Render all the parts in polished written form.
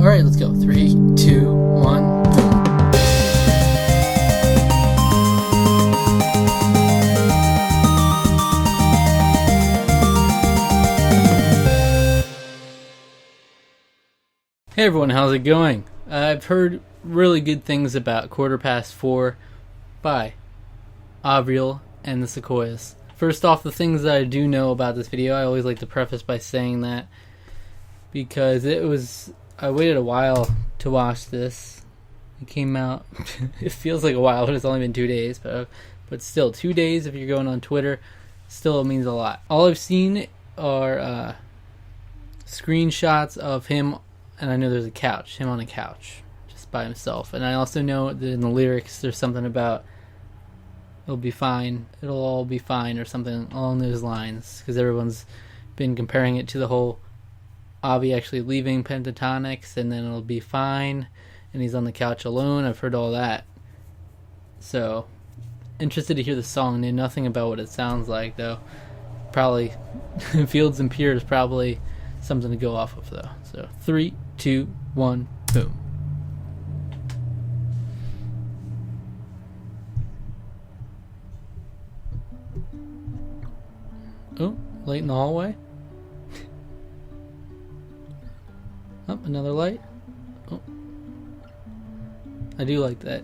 Alright, let's go. 3, 2, 1, boom. Hey everyone, how's it going? I've heard really good things about 4:15 by Avriel and the Sequoias. First off, the things that I do know about this video, I always like to preface by saying that because I waited a while to watch this. It came out, it feels like a while, but it's only been 2 days, but still, 2 days if you're going on Twitter, still means a lot. All I've seen are screenshots of him, and I know there's him on a couch, just by himself. And I also know that in the lyrics there's something about it'll all be fine, or something along those lines, because everyone's been comparing it to the whole Avi actually leaving Pentatonics, and then it'll be fine, and he's on the couch alone. I've heard all that. So, interested to hear the song. Knew nothing about what it sounds like, though. Probably, Fields and Piers, probably something to go off of, though. So, 3, 2, 1, boom. Oh, light in the hallway. Oh, another light. Oh, I do like that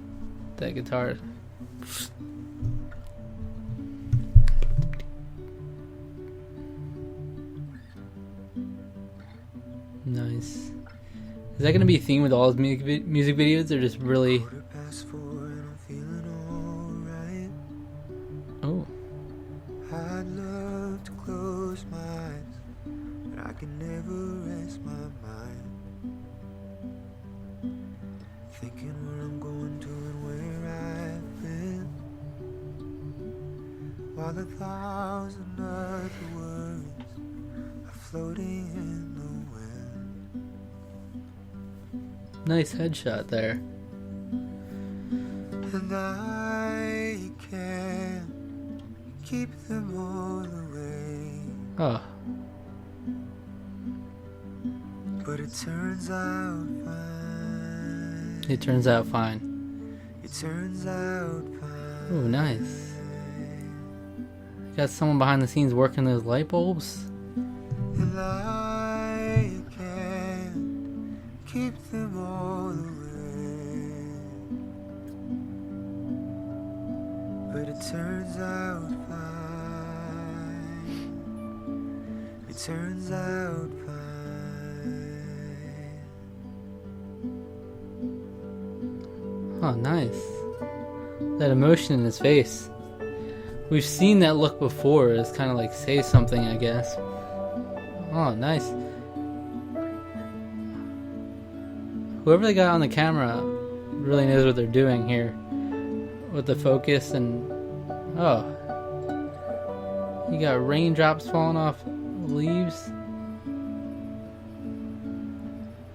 guitar. Nice. Is that going to be a theme with all his music videos? They're just really... Oh. I'd love to close my eyes, but I can never rest my mind. Thinking where I'm going to and where I've been, while 1,000 other worries are floating in the wind. Nice headshot there. And I can't keep them all away. Oh. But it turns out fine. It turns out fine. It turns out fine. Ooh, nice. Got someone behind the scenes working those light bulbs. And I can't keep them all away. But it turns out fine. It turns out fine. Oh, nice. That emotion in his face. We've seen that look before. It's kind of like say something, I guess. Oh, nice. Whoever they got on the camera really knows what they're doing here with the focus. And oh, you got raindrops falling off leaves.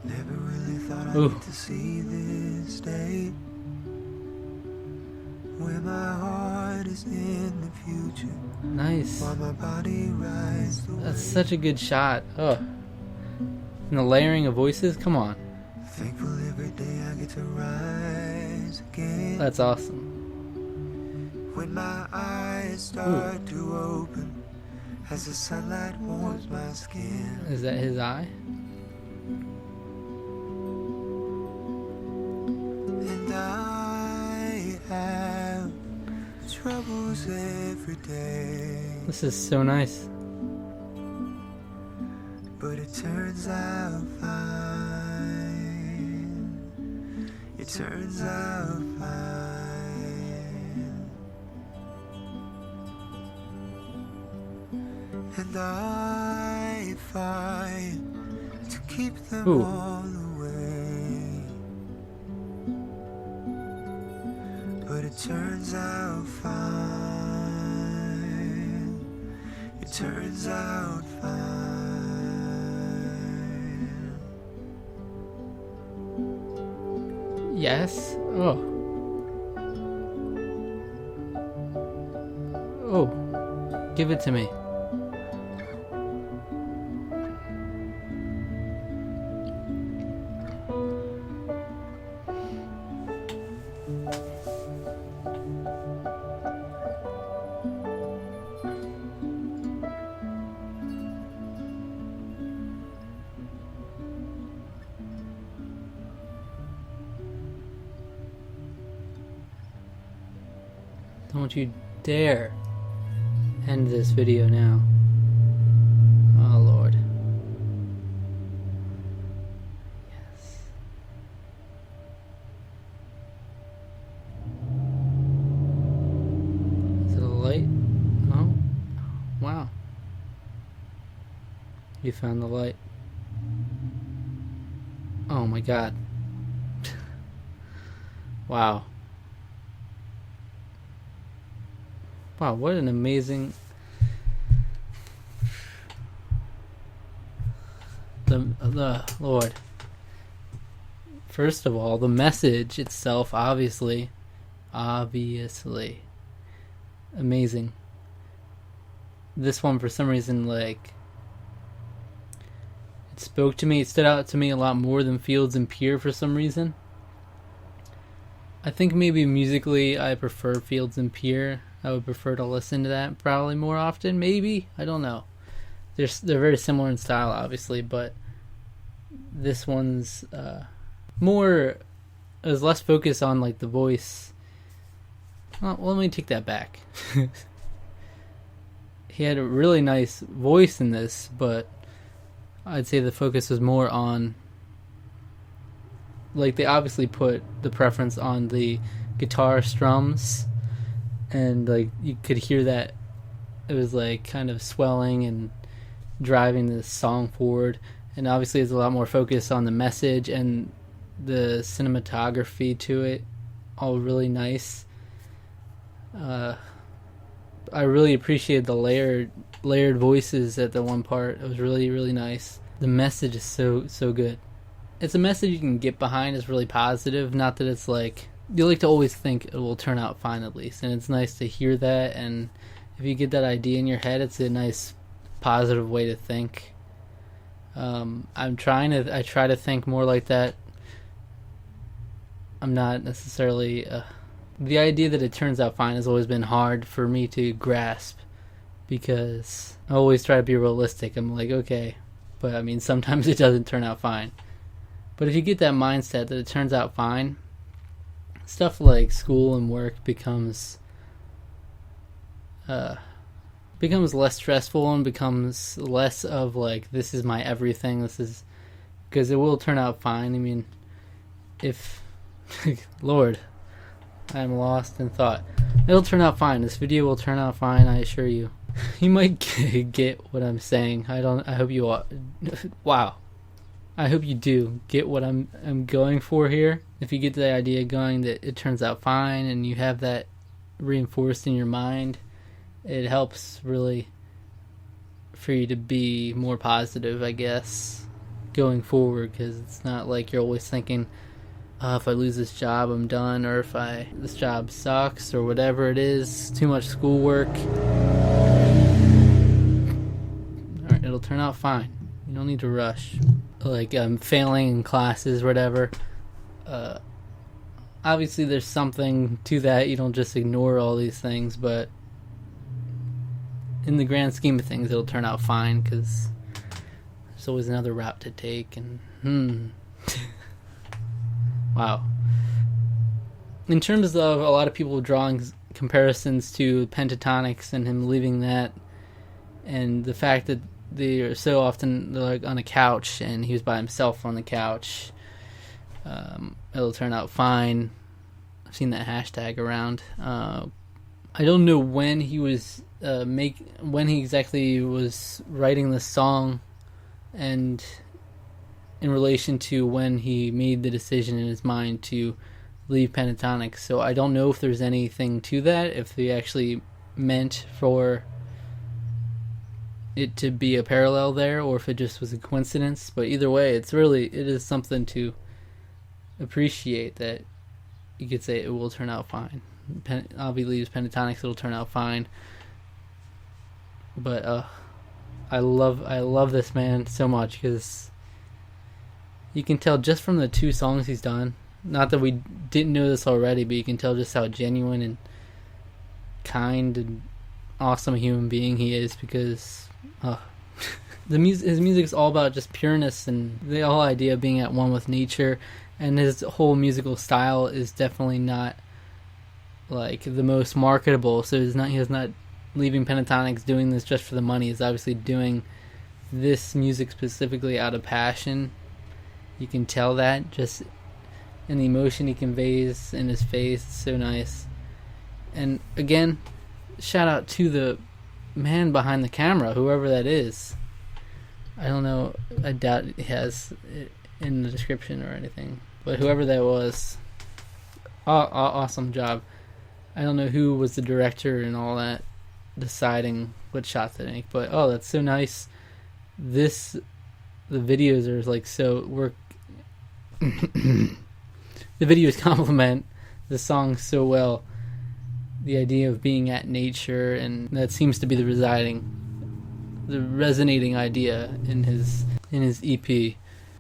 Never really thought Ooh. I'd get to see this day, where my heart is in the future, Nice. while my body rides the That's wave. such a good shot. Oh, and the layering of voices. Come on. Thankful every day I get to rise again. That's awesome. When my eyes start to open, as the sunlight warms my skin. Is that his eye? And I have troubles every day, This is so nice. but it turns out fine. It turns out fine. And I fight to keep them Ooh. all away, but it turns out fine. It turns out fine. Yes. Oh. Oh. Give it to me. Don't you dare end this video now. Oh Lord. Yes. Is it a light? Oh. Wow. You found the light. Oh my God. Wow. Wow, what an amazing... The Lord. First of all, the message itself, obviously amazing. This one, for some reason, like, it spoke to me. It stood out to me a lot more than Fields and Pier for some reason. I think maybe musically I prefer Fields and Pier. I would prefer to listen to that probably more often. Maybe, I don't know. They're very similar in style, obviously, but this one's more. It was less focused on like the voice. Well, let me take that back. He had a really nice voice in this, but I'd say the focus was more on, like, they obviously put the preference on the guitar strums, and like you could hear that it was like kind of swelling and driving the song forward. And obviously there's a lot more focus on the message and the cinematography to it, all really nice. I really appreciated the layered voices at the one part. It was really, really nice. The message is so good. It's a message you can get behind. It's really positive. Not that it's like, you like to always think it will turn out fine, at least, and it's nice to hear that. And if you get that idea in your head, it's a nice positive way to think. I try to think more like that. I'm not necessarily the idea that it turns out fine has always been hard for me to grasp, because I always try to be realistic. I'm like, okay, but I mean, sometimes it doesn't turn out fine. But if you get that mindset that it turns out fine, stuff like school and work becomes less stressful, and becomes less of like, this is my everything. This is, because it will turn out fine. I mean, if Lord, I am lost in thought. It'll turn out fine. This video will turn out fine, I assure you. You might get what I'm saying. I hope you all. Wow. I hope you do get what I'm going for here. If you get the idea going that it turns out fine, and you have that reinforced in your mind, it helps really for you to be more positive, I guess, going forward, because it's not like you're always thinking, if I lose this job, I'm done, or if this job sucks, or whatever it is, too much schoolwork. Alright, it'll turn out fine. You don't need to rush. Like, failing in classes, whatever. Obviously there's something to that. You don't just ignore all these things, but in the grand scheme of things, it'll turn out fine, because there's always another route to take. And wow. In terms of a lot of people drawing comparisons to Pentatonics and him leaving that, and the fact that they are so often, they're like on a couch and he was by himself on the couch, it'll turn out fine. I've seen that hashtag around. I don't know when he was when he exactly was writing this song, and in relation to when he made the decision in his mind to leave Pentatonics. So I don't know if there's anything to that, if he actually meant for it to be a parallel there, or if it just was a coincidence. But either way, it is something to appreciate, that you could say it will turn out fine. Avi leaves Pentatonics, it'll turn out fine. But I love this man so much, because you can tell just from the 2 songs he's done, not that we didn't know this already, but you can tell just how genuine and kind and awesome a human being he is, because his music is all about just pureness, and the whole idea of being at one with nature, and his whole musical style is definitely not like the most marketable. So he's not leaving Pentatonics doing this just for the money. He's obviously doing this music specifically out of passion. You can tell that just in the emotion he conveys in his face. It's so nice. And again, shout out to the man behind the camera, whoever that is. I don't know, I doubt it has it in the description or anything, but whoever that was, awesome job. I don't know who was the director and all that, deciding what shots to make, but that's so nice. The videos are like so the videos complement the song so well. The idea of being at nature, and that seems to be the resonating idea in his EP.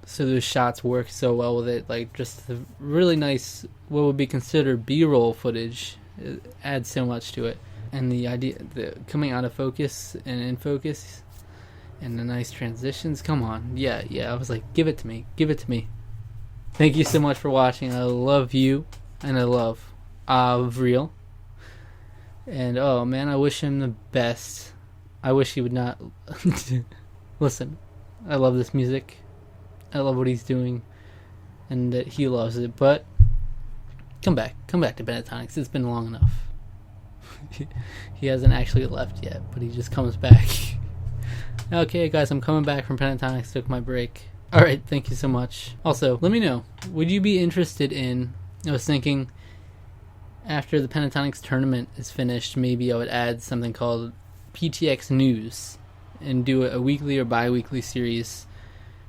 So those shots work so well with it, like just the really nice, what would be considered B-roll footage, it adds so much to it. And the idea, the coming out of focus and in focus, and the nice transitions, come on, yeah, I was like, give it to me. Thank you so much for watching. I love you, and I love Avriel. And oh man, I wish him the best. I wish he would not listen. I love this music. I love what he's doing, and that he loves it. But come back to Pentatonics. It's been long enough. He hasn't actually left yet, but he just comes back. Okay, guys, I'm coming back from Pentatonics. Took my break. All right, thank you so much. Also, let me know. Would you be interested in? I was thinking, after the Pentatonics tournament is finished, maybe I would add something called PTX News and do a weekly or bi-weekly series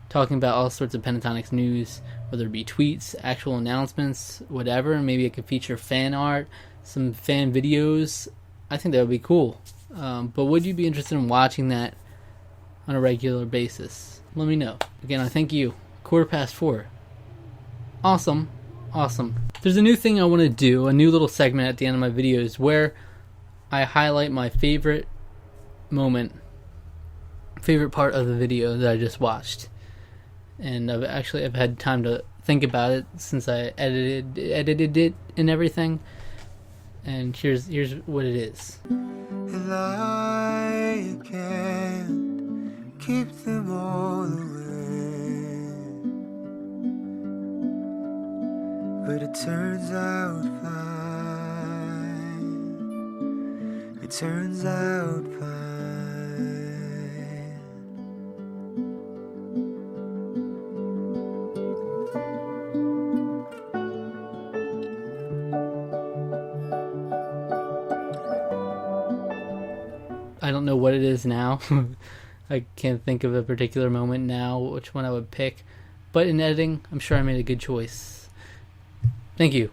talking about all sorts of Pentatonics news, whether it be tweets, actual announcements, whatever. Maybe it could feature fan art, some fan videos. I think that would be cool. But would you be interested in watching that on a regular basis? Let me know. Again, I thank you. 4:15. Awesome. There's a new thing I want to do, a new little segment at the end of my videos where I highlight my favorite part of the video that I just watched. And I've had time to think about it since I edited it and everything. And here's what it is. And I can't keep them all away, but it turns out fine. It turns out fine. I don't know what it is now. I can't think of a particular moment now which one I would pick. But in editing, I'm sure I made a good choice. Thank you.